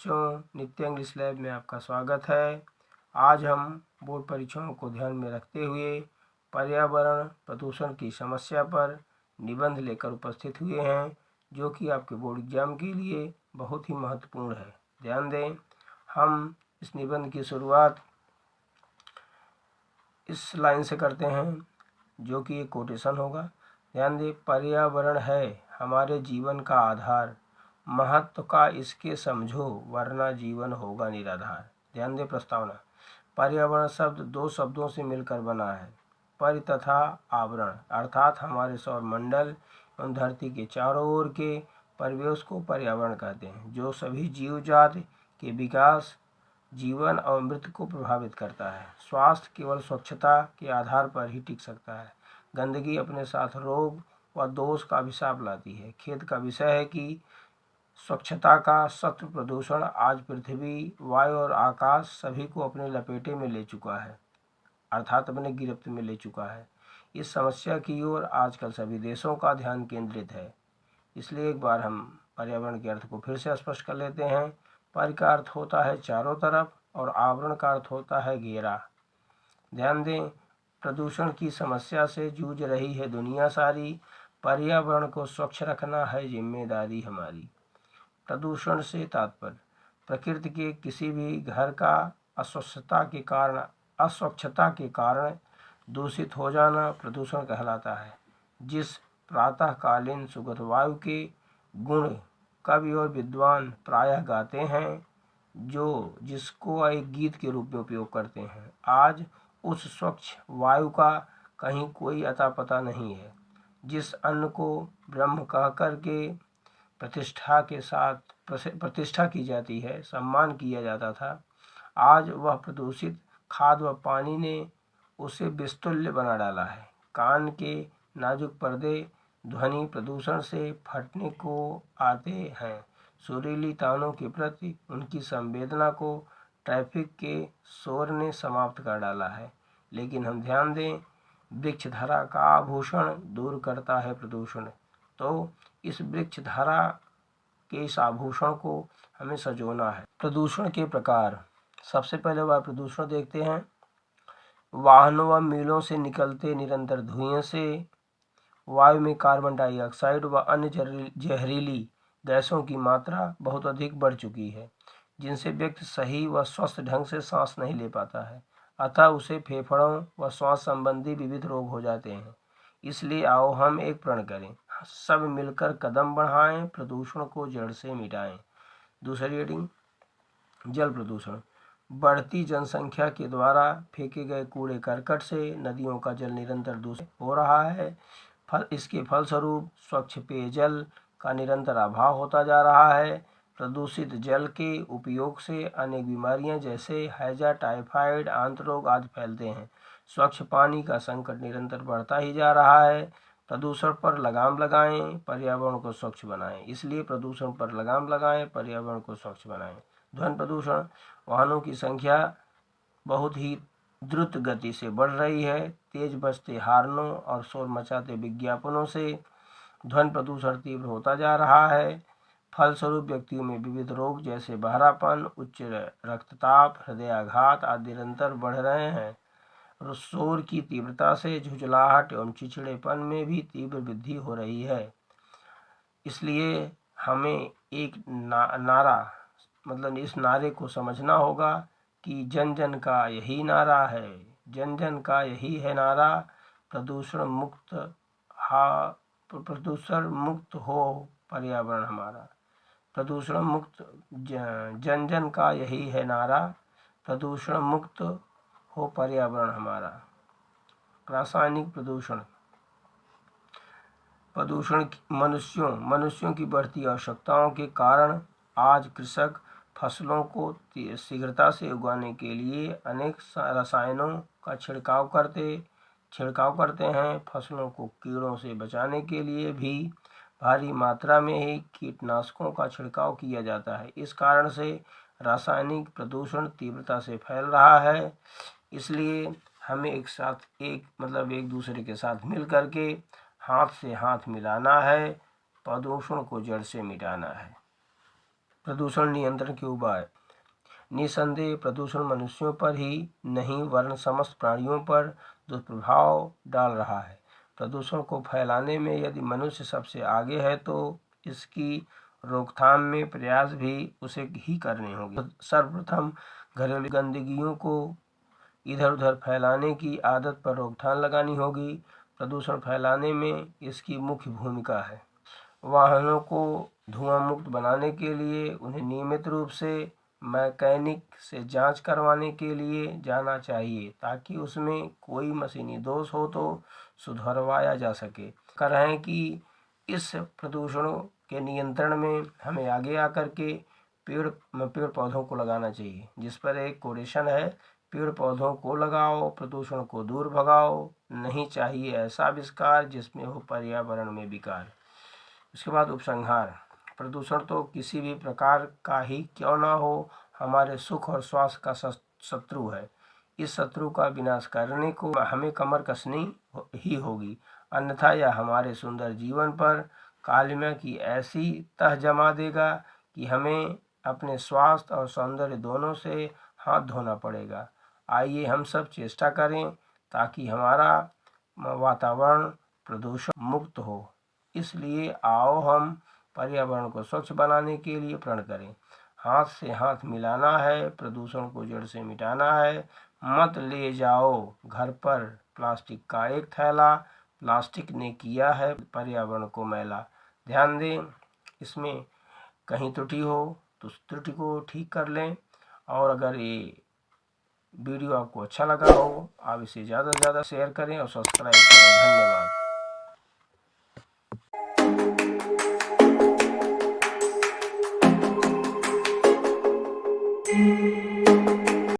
बच्चों, नित्य English lab में आपका स्वागत है। आज हम बोर्ड परीक्षाओं को ध्यान में रखते हुए पर्यावरण प्रदूषण की समस्या पर निबंध लेकर उपस्थित हुए हैं, जो कि आपके बोर्ड एग्जाम के लिए बहुत ही महत्वपूर्ण है। ध्यान दें, हम इस निबंध की शुरुआत इस लाइन से करते हैं, जो कि एक कोटेशन होगा। ध्यान दें, पर्यावरण है हमारे जीवन का आधार, महत्व का इसके समझो वरना जीवन होगा निराधार। ध्यान दें प्रस्तावना। पर्यावरण शब्द दो शब्दों से मिलकर बना है, परि तथा आवरण, अर्थात हमारे सौरमंडल एवं धरती के चारों ओर के परिवेश को पर्यावरण कहते हैं, जो सभी जीव जाति के विकास, जीवन और मृत्यु को प्रभावित करता है। स्वास्थ्य केवल स्वच्छता के आधार पर ही टिक सकता है। गंदगी अपने साथ रोग व दोष का अभिशाप लाती है। खेद का विषय है कि स्वच्छता का शत्रु प्रदूषण आज पृथ्वी, वायु और आकाश सभी को अपने लपेटे में ले चुका है, अर्थात अपने गिरफ्त में ले चुका है। इस समस्या की ओर आजकल सभी देशों का ध्यान केंद्रित है। इसलिए एक बार हम पर्यावरण के अर्थ को फिर से स्पष्ट कर लेते हैं। परि का अर्थ होता है चारों तरफ और आवरण का अर्थ होता है घेरा। ध्यान दें, प्रदूषण की समस्या से जूझ रही है दुनिया सारी, पर्यावरण को स्वच्छ रखना है जिम्मेदारी हमारी। प्रदूषण से तात्पर्य प्रकृति के किसी भी घर का अस्वच्छता के कारण दूषित हो जाना प्रदूषण कहलाता है। जिस प्रातःकालीन सुगंध वायु के गुण कवि और विद्वान प्रायः गाते हैं, जिसको एक गीत के रूप में उपयोग करते हैं, आज उस स्वच्छ वायु का कहीं कोई अता पता नहीं है। जिस अन्न को ब्रह्म कह करके प्रतिष्ठा की जाती है, सम्मान किया जाता था, आज वह प्रदूषित खाद व पानी ने उसे विस्तुल्य बना डाला है। कान के नाजुक पर्दे ध्वनि प्रदूषण से फटने को आते हैं। सुरीली तानों के प्रति उनकी संवेदना को ट्रैफिक के शोर ने समाप्त कर डाला है। लेकिन हम ध्यान दें, वृक्षधारा का आभूषण दूर करता है प्रदूषण, तो इस वृक्षधारा के इस आभूषण को हमें सजोना है। प्रदूषण के प्रकार, सबसे पहले वायु प्रदूषण देखते हैं। वाहनों व मिलों से निकलते निरंतर धुएं से वायु में कार्बन डाइऑक्साइड व अन्य जहरीली गैसों की मात्रा बहुत अधिक बढ़ चुकी है, जिनसे व्यक्ति सही व स्वस्थ ढंग से सांस नहीं ले पाता है। अतः उसे फेफड़ों व श्वास संबंधी विविध रोग हो जाते हैं। इसलिए आओ हम एक प्रण करें, सब मिलकर कदम बढ़ाएं, प्रदूषण को जड़ से मिटाएं। दूसरी हेडिंग, जल प्रदूषण। बढ़ती जनसंख्या के द्वारा फेंके गए कूड़े करकट से नदियों का जल निरंतर दूषित हो रहा है। इसके फलस्वरूप स्वच्छ पेयजल का निरंतर अभाव होता जा रहा है। प्रदूषित जल के उपयोग से अनेक बीमारियां जैसे हैजा, टाइफाइड, आंत रोग आदि फैलते हैं। स्वच्छ पानी का संकट निरंतर बढ़ता ही जा रहा है। प्रदूषण पर लगाम लगाएं, पर्यावरण को स्वच्छ बनाएं। इसलिए प्रदूषण पर लगाम लगाएं, पर्यावरण को स्वच्छ बनाएं। ध्वनि प्रदूषण। वाहनों की संख्या बहुत ही द्रुत गति से बढ़ रही है। तेज बजते हार्नों और शोर मचाते विज्ञापनों से ध्वनि प्रदूषण तीव्र होता जा रहा है। फलस्वरूप व्यक्तियों में विविध रोग जैसे बहरापन, उच्च रक्तचाप, हृदयाघात आदि निरंतर बढ़ रहे हैं। शोर की तीव्रता से झुंझलाहट एवं चिड़चिड़ेपन में भी तीव्र वृद्धि हो रही है। इसलिए हमें एक नारा, मतलब इस नारे को समझना होगा कि जन जन का यही नारा है, जन जन का यही है नारा, प्रदूषण मुक्त हो पर्यावरण हमारा। प्रदूषण मुक्त, जन जन का यही है नारा, प्रदूषण मुक्त हो पर्यावरण हमारा। रासायनिक प्रदूषण। मनुष्यों की बढ़ती आवश्यकताओं के कारण आज कृषक फसलों को शीघ्रता से उगाने के लिए अनेक रसायनों का छिड़काव करते हैं। फसलों को कीड़ों से बचाने के लिए भी भारी मात्रा में ही कीटनाशकों का छिड़काव किया जाता है। इस कारण से रासायनिक प्रदूषण तीव्रता से फैल रहा है। इसलिए हमें एक दूसरे के साथ मिल करके हाथ से हाथ मिलाना है, प्रदूषण को जड़ से मिटाना है। प्रदूषण नियंत्रण के उपाय। निसंदेह प्रदूषण मनुष्यों पर ही नहीं वरन समस्त प्राणियों पर दुष्प्रभाव डाल रहा है। प्रदूषण को फैलाने में यदि मनुष्य सबसे आगे है तो इसकी रोकथाम में प्रयास भी उसे ही करने होंगे। सर्वप्रथम घरेलू गंदगियों को इधर उधर फैलाने की आदत पर रोकथाम लगानी होगी। प्रदूषण फैलाने में इसकी मुख्य भूमिका है। वाहनों को धुआं मुक्त बनाने के लिए उन्हें नियमित रूप से मैकेनिक से जांच करवाने के लिए जाना चाहिए ताकि उसमें कोई मशीनी दोष हो तो सुधरवाया जा सके। कर रहे हैं कि इस प्रदूषणों के नियंत्रण में हमें आगे आकर के पेड़ पौधों को लगाना चाहिए, जिस पर एक कोटेशन है, पेड़ पौधों को लगाओ, प्रदूषण को दूर भगाओ, नहीं चाहिए ऐसा आविष्कार जिसमें हो पर्यावरण में विकार। उसके बाद उपसंहार। प्रदूषण तो किसी भी प्रकार का ही क्यों ना हो हमारे सुख और स्वास्थ्य का शत्रु है। इस शत्रु का विनाश करने को हमें कमर कसनी ही होगी, अन्यथा यह हमारे सुंदर जीवन पर कालिमा की ऐसी तह जमा देगा कि हमें अपने स्वास्थ्य और सौंदर्य दोनों से हाथ धोना पड़ेगा। आइए हम सब चेष्टा करें ताकि हमारा वातावरण प्रदूषण मुक्त हो। इसलिए आओ हम पर्यावरण को स्वच्छ बनाने के लिए प्रण करें। हाथ से हाथ मिलाना है, प्रदूषण को जड़ से मिटाना है। मत ले जाओ घर पर प्लास्टिक का एक थैला, प्लास्टिक ने किया है पर्यावरण को मैला। ध्यान दें, इसमें कहीं त्रुटि हो तो उस त्रुटि को ठीक कर लें। और अगर ये वीडियो आपको अच्छा लगा हो आप इसे ज़्यादा से ज़्यादा शेयर करें और सब्सक्राइब करें। धन्यवाद।